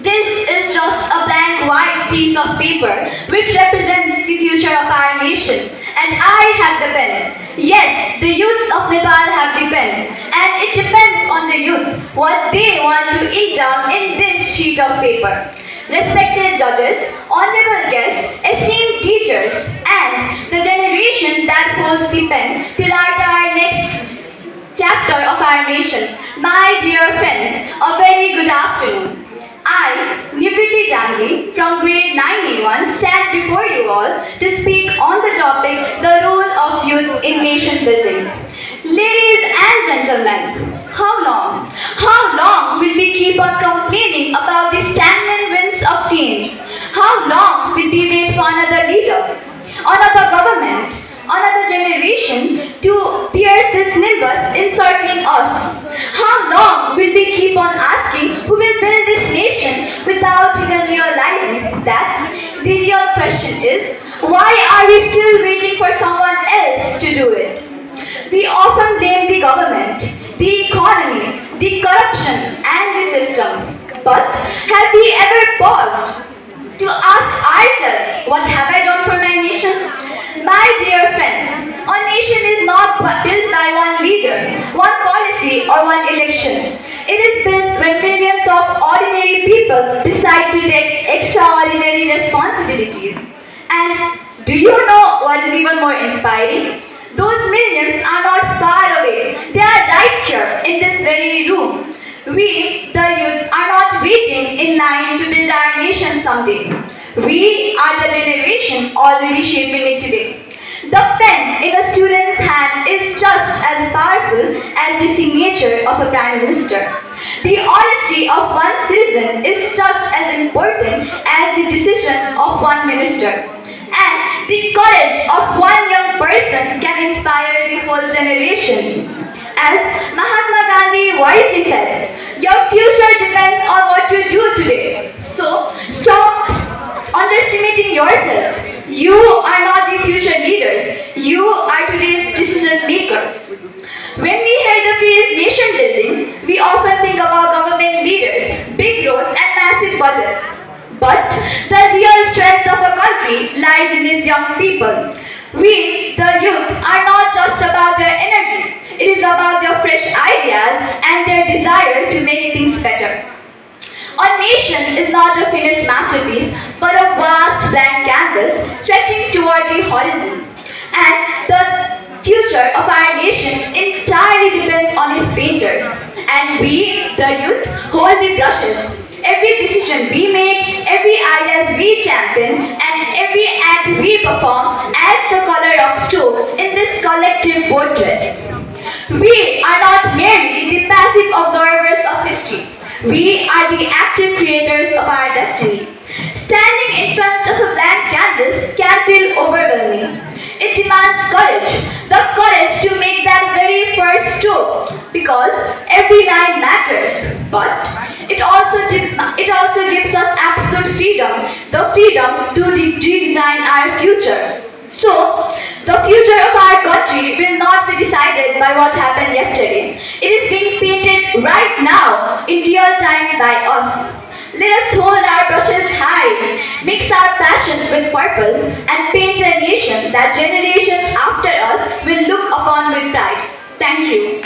This is just a blank white piece of paper which represents the future of our nation. And I have the pen. Yes, the youths of Nepal have the pen. And it depends on the youth what they want to ink down in this sheet of paper. Respected judges, honorable guests, esteemed teachers, and the generation that holds the pen to write our next chapter of our nation. My dear friends, a very good afternoon. I, Nivriti Dangi, from grade 9A1, stand before you all to speak on the topic, the role of youth in nation building. Ladies and gentlemen, how long will we keep on complaining about the stagnant winds of change? How long will we wait for another leader, another government, another generation to pierce this nimbus encircling us? How long will we keep on asking who will build this nation without even realizing that the real question is, why are we still waiting for someone else to do it? We often blame the government, the economy, the corruption and the system. But have we ever paused to ask ourselves, what have I done for my nation? My dear friends, a nation is not built by one leader, one policy or one election. It is built when millions of ordinary people decide to take extraordinary responsibilities. And do you know what is even more inspiring? Those millions are not far away. They are right here in this very room. We, the youths, are not waiting in line to build our nation someday. We are the generation already shaping it today. The pen in a student's hand is just as powerful as the signature of a prime minister. The honesty of one citizen is just as important as the decision of one minister. And the courage of one young person can inspire the whole generation. As Mahatma Gandhi wisely said, your future depends on what you do today. So stop underestimating yourselves. You are not the future leaders. You are today's decision makers. When we hear the phrase nation building, we often think about government leaders, big roads and massive budgets. But the real strength of a country lies in its young people. We, the youth, are not just about their energy. It is about their fresh ideas and their desire to make things better. A nation is not a finished masterpiece, but a vast blank canvas stretching toward the horizon. And the future of our nation entirely depends on its painters. And we, the youth, hold the brushes. Every decision we make, every idea we champion, and every act we perform adds a color of stroke in this collective portrait. We are not merely the passive observers of history. We are the active creators of our destiny. Standing in front of a blank canvas can feel overwhelming. It demands courage, the courage to make that very first stroke, because every line matters. But it also gives us absolute freedom, the freedom to redesign our future. So, the future of our country will not be decided by what happened yesterday. It is being painted right now, in real time by us. Let us hold our brushes high, mix our passion with purpose, and paint a nation that generations after us will look upon with pride. Thank you.